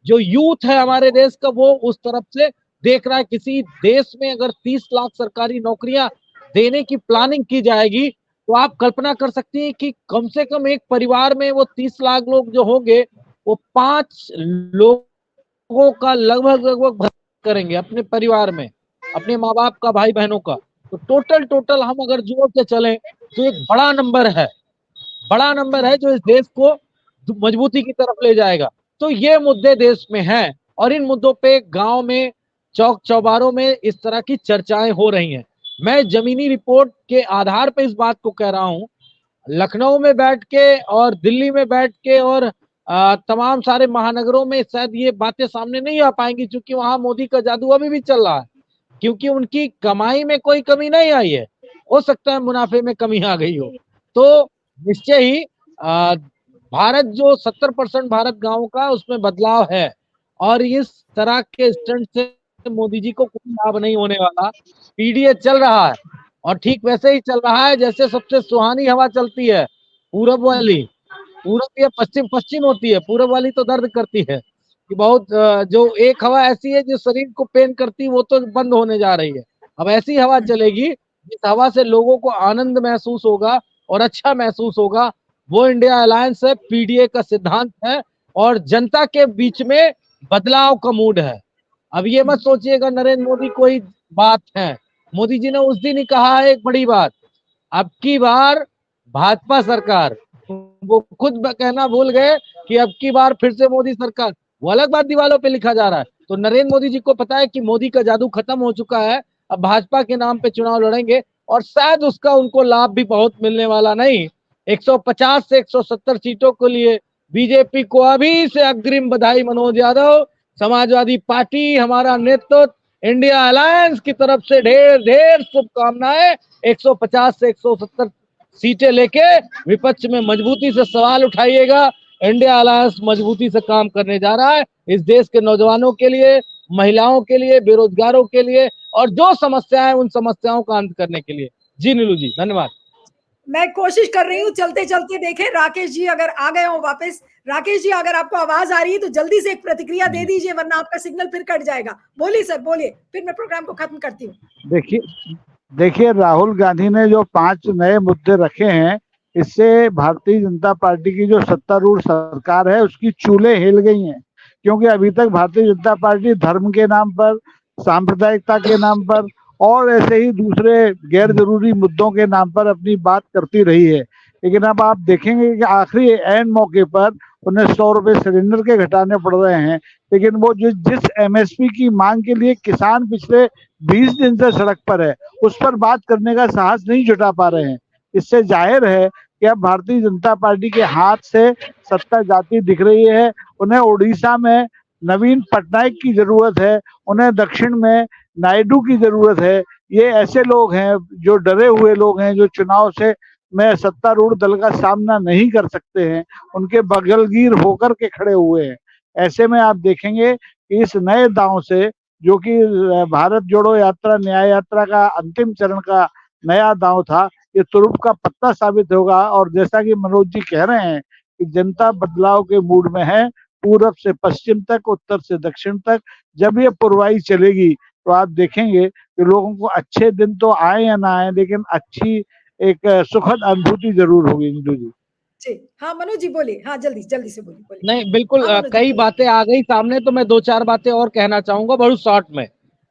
जो यूथ है हमारे देश का वो उस तरफ से देख रहा है। किसी देश में अगर 30 लाख सरकारी नौकरियां देने की प्लानिंग की जाएगी तो आप कल्पना कर सकती हैं कि कम से कम एक परिवार में वो 30 लाख लोग जो होंगे वो 5 लोगों का लगभग करेंगे अपने परिवार में, अपने माँ बाप का, भाई बहनों का। तो टोटल हम अगर जोड़ के चलें तो एक बड़ा नंबर है जो इस देश को मजबूती की तरफ ले जाएगा। तो ये मुद्दे देश में हैं और इन मुद्दों पे गांव में, चौक चौबारों में इस तरह की चर्चाएं हो रही हैं। मैं जमीनी रिपोर्ट के आधार पर इस बात को कह रहा हूं लखनऊ में बैठ के और दिल्ली में बैठ के और तमाम सारे महानगरों में शायद ये बातें सामने नहीं आ पाएंगी, क्योंकि वहां मोदी का जादू अभी भी चल रहा है, क्योंकि उनकी कमाई में कोई कमी नहीं आई है। हो सकता है मुनाफे में कमी आ गई हो। तो निश्चय ही भारत जो 70% भारत गांव का, उसमें बदलाव है, और इस तरह के स्टंट से मोदी जी को कोई लाभ नहीं होने वाला। पीडीए चल रहा है और ठीक वैसे ही चल रहा है जैसे सबसे सुहानी हवा चलती है, पूरब वाली। पूरब या पश्चिम, पश्चिम होती है, पूरब वाली तो दर्द करती है कि बहुत। जो एक हवा ऐसी है जो शरीर को पेन करती है, वो तो बंद होने जा रही है। अब ऐसी हवा चलेगी जिस हवा से लोगों को आनंद महसूस होगा और अच्छा महसूस होगा, वो इंडिया अलायंस है, पीडीए का सिद्धांत है, और जनता के बीच में बदलाव का मूड है। अब ये मत सोचिएगा नरेंद्र मोदी कोई बात है। मोदी जी ने उस दिन ही कहा है एक बड़ी बात, अब की बार भाजपा सरकार, वो खुद कहना भूल गए कि अब की बार फिर से मोदी सरकार। वो अलग बात दीवालों पे लिखा जा रहा है। तो नरेंद्र मोदी जी को पता है कि मोदी का जादू खत्म हो चुका है, अब भाजपा के नाम पे चुनाव लड़ेंगे, और शायद उसका उनको लाभ भी बहुत मिलने वाला नहीं। 150 से 170 सीटों के लिए बीजेपी को अभी से अग्रिम बधाई। मनोज यादव, समाजवादी पार्टी, हमारा नेतृत्व, इंडिया अलायंस की तरफ से ढेर ढेर शुभकामनाएं। 150 से 170 सीटें लेके विपक्ष में मजबूती से सवाल उठाइएगा। इंडिया अलायंस मजबूती से काम करने जा रहा है इस देश के नौजवानों के लिए, महिलाओं के लिए, बेरोजगारों के लिए, और जो समस्याएं उन समस्याओं का अंत करने के लिए। जी नीलू जी, धन्यवाद। मैं कोशिश कर रही हूँ चलते चलते देखें राकेश जी अगर आ गए हो वापस। राकेश जी, अगर आपको आवाज आ रही है तो जल्दी से एक प्रतिक्रिया दे दीजिए, वरना आपका सिग्नल फिर कट जाएगा। बोलिए सर, बोलिए, फिर मैं प्रोग्राम को खत्म करती हूँ। देखिए राहुल गांधी ने जो 5 नए मुद्दे रखे हैं, इससे भारतीय जनता पार्टी की जो सत्तारूढ़ सरकार है उसकी चूल्हे हिल गई हैं। क्योंकि अभी तक भारतीय जनता पार्टी धर्म के नाम पर, सांप्रदायिकता के नाम पर और ऐसे ही दूसरे गैर जरूरी मुद्दों के नाम पर अपनी बात करती रही है। लेकिन अब आप देखेंगे कि आखिरी एंड मौके पर उन्हें 100 रुपए सिलेंडर के घटाने पड़ रहे हैं। लेकिन वो जिस एमएसपी की मांग के लिए किसान पिछले 20 दिन से सड़क पर है, उस पर बात करने का साहस नहीं जुटा पा रहे हैं। इससे जाहिर है कि अब भारतीय जनता पार्टी के हाथ से सत्ता जाती दिख रही है। उन्हें उड़ीसा में नवीन पटनायक की जरूरत है, उन्हें दक्षिण में नायडू की जरूरत है। ये ऐसे लोग हैं जो डरे हुए लोग हैं, जो चुनाव से में सत्तारूढ़ दल का सामना नहीं कर सकते हैं, उनके बगलगीर होकर के खड़े हुए हैं। ऐसे में आप देखेंगे कि इस नए दांव से, जो कि भारत जोड़ो यात्रा, न्याय यात्रा का अंतिम चरण का नया दांव था, ये तुरुप का पत्ता साबित होगा। और जैसा कि मनोज जी कह रहे हैं कि जनता बदलाव के मूड में है, पूरब से पश्चिम तक, उत्तर से दक्षिण तक। जब ये पुरवाई चलेगी तो आप देखेंगे कि लोगों को अच्छे दिन तो आए या ना आए, लेकिन अच्छी एक सुखद अनुभूति जरूर होगी। इंदु जी जी हाँ, मनोज जी बोलिए। हाँ, जल्दी जल्दी से बोलिए। नहीं, बिल्कुल, हाँ, कई बातें आ गई सामने, तो मैं 2-4 बातें और कहना चाहूंगा बहुत शॉर्ट में।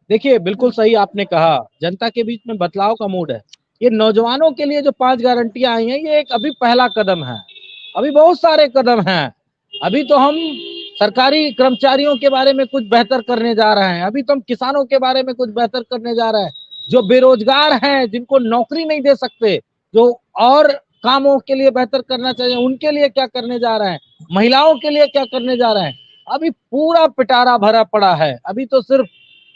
देखिए, बिल्कुल सही आपने कहा, जनता के बीच में बदलाव का मूड है। ये नौजवानों के लिए जो 5 गारंटियां आई हैं, ये एक अभी पहला कदम है। अभी बहुत सारे कदम हैं। अभी तो हम सरकारी कर्मचारियों के बारे में कुछ बेहतर करने जा रहे हैं, अभी तो हम किसानों के बारे में कुछ बेहतर करने जा रहे हैं। जो बेरोजगार हैं, जिनको नौकरी नहीं दे सकते, जो और कामों के लिए बेहतर करना चाहिए, उनके लिए क्या करने जा रहे हैं, महिलाओं के लिए क्या करने जा रहे हैं। अभी पूरा पिटारा भरा पड़ा है। अभी तो सिर्फ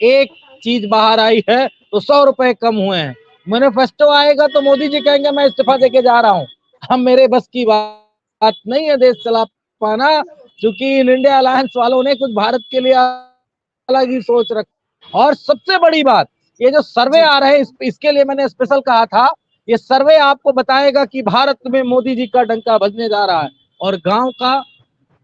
एक चीज बाहर आई है तो 100 रुपए कम हुए हैं। मैनिफेस्टो आएगा तो मोदी जी कहेंगे मैं इस्तीफा देके जा रहा हूँ। हम, मेरे बस की बात नहीं है देश चला पाना, क्योंकि इंडिया अलायंस वालों ने कुछ भारत के लिए अलग ही सोच रखी। और सबसे बड़ी बात, ये जो सर्वे आ रहे हैं, इसके लिए मैंने स्पेशल कहा था, ये सर्वे आपको बताएगा कि भारत में मोदी जी का डंका बजने जा रहा है। और गांव का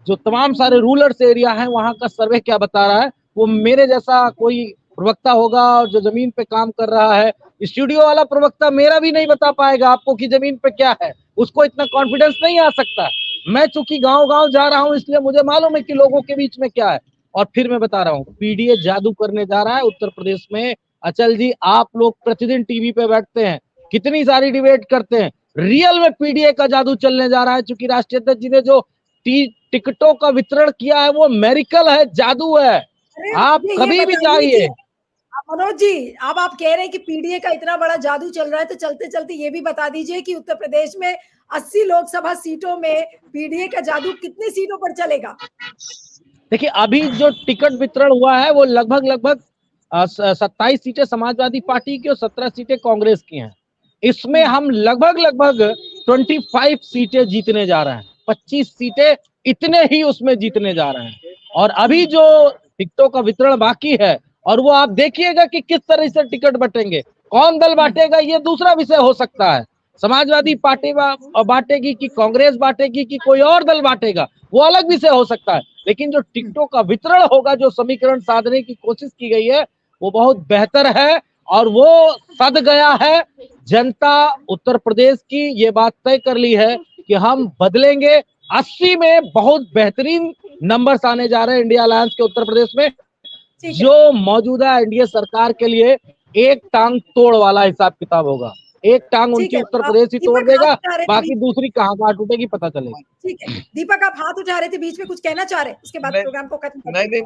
जो तमाम सारे रूरल एरिया है, वहां का सर्वे क्या बता रहा है, वो मेरे जैसा कोई प्रवक्ता होगा और जो जमीन पे काम कर रहा है। स्टूडियो वाला प्रवक्ता मेरा भी नहीं बता पाएगा आपको कि जमीन पे क्या है, उसको इतना कॉन्फिडेंस नहीं आ सकता। मैं चूंकि गांव गांव जा रहा हूं, इसलिए मुझे मालूम है कि लोगों के बीच में क्या है। और फिर मैं बता रहा हूँ, पीडीए जादू करने जा रहा है उत्तर प्रदेश में। अचल जी, आप लोग प्रतिदिन टीवी पे बैठते हैं, कितनी सारी डिबेट करते हैं, रियल में पीडीए का जादू चलने जा रहा है। चूंकि राष्ट्रीय अध्यक्ष जी ने जो टिकटों का वितरण किया है, वो मेरिकल है, जादू है। आप कभी भी जाइए, मनोज जी, अब आप कह रहे हैं कि पीडीए का इतना बड़ा जादू चल रहा है, तो चलते चलते ये भी बता दीजिए कि उत्तर प्रदेश में 80 लोकसभा सीटों में पीडीए का जादू कितनी सीटों पर चलेगा? देखिए, अभी जो टिकट वितरण हुआ है वो लगभग 27 सीटें समाजवादी पार्टी की और 17 सीटें कांग्रेस की हैं। इसमें हम लगभग 25 सीटें जीतने जा रहे हैं। 25 सीटें इतने ही उसमें जीतने जा रहे हैं। और अभी जो टिकटों का वितरण बाकी है, और वो आप देखिएगा कि किस तरह से टिकट बटेंगे, कौन दल बांटेगा ये दूसरा विषय हो सकता है। समाजवादी पार्टी बांटेगी कि कांग्रेस बांटेगी कि कोई और दल बांटेगा, वो अलग विषय हो सकता है। लेकिन जो टिकटों का वितरण होगा, जो समीकरण साधने की कोशिश की गई है, वो बहुत बेहतर है और वो सध गया है। जनता उत्तर प्रदेश की ये बात तय कर ली है कि हम बदलेंगे। 80 में बहुत बेहतरीन नंबर्स आने जा रहे हैं इंडिया अलायंस के उत्तर प्रदेश में, जो मौजूदा एनडीए सरकार के लिए एक टांग तोड़ वाला हिसाब किताब होगा। एक टांग उनकी उत्तर प्रदेश ही तोड़ देगा, बाकी दूसरी कहाँ टूटेगी पता चलेगा। ठीक है दीपक, आप हाथ उठा रहे थे, बीच में कुछ कहना चाह रहे, उसके बाद प्रोग्राम को खत्म करते हैं। नहीं,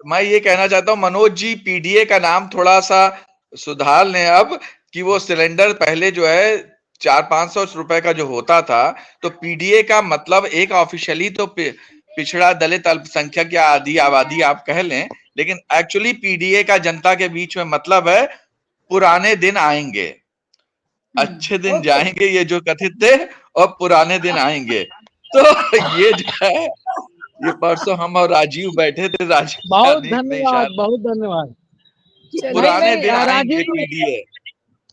मैं ये कहना चाहता हूँ मनोज जी, पीडीए का नाम थोड़ा सा सुधार लें अब, कि वो सिलेंडर पहले जो है 400-500 रुपए का जो होता था, तो पीडीए का मतलब एक ऑफिशियली तो पिछड़ा दलित अल्पसंख्यक या आदि आबादी आप कह लें, लेकिन एक्चुअली पीडीए का जनता के बीच में मतलब है पुराने दिन आएंगे, अच्छे दिन जाएंगे, ये जो कथित थे, और पुराने दिन आएंगे। तो ये जो है, ये परसों हम और राजीव बैठे थे, राजीव बहुत धन्यवाद। पुराने दिन आएंगे पीडीए,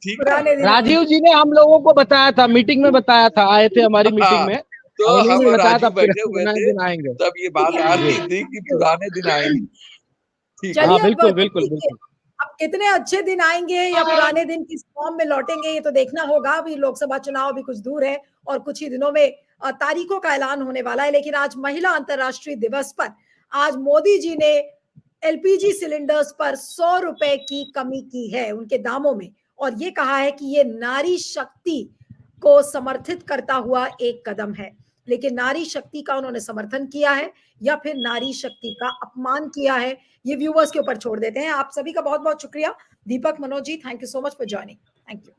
ठीक है। राजीव जी ने हम लोगों को बताया था, मीटिंग में बताया था, आए थे हमारी मीटिंग में, तो हम बताया था बैठे हुए थे, दिन आएंगे, तब ये बात आ रही थी कि पुराने दिन आएंगे। चलिए, बिल्कुल। अब कितने अच्छे दिन आएंगे या पुराने दिन किस फॉर्म में लौटेंगे, ये तो देखना होगा। अभी लोकसभा चुनाव भी कुछ दूर है और कुछ ही दिनों में तारीखों का ऐलान होने वाला है। लेकिन आज महिला अंतर्राष्ट्रीय दिवस पर आज मोदी जी ने एलपीजी सिलेंडर्स पर 100 रुपए की कमी की है उनके दामों में, और ये कहा है कि ये नारी शक्ति को समर्थित करता हुआ एक कदम है। लेकिन नारी शक्ति का उन्होंने समर्थन किया है या फिर नारी शक्ति का अपमान किया है, ये व्यूअर्स के ऊपर छोड़ देते हैं। आप सभी का बहुत बहुत शुक्रिया। Deepak, Manoj ji, thank you so much for joining. Thank you.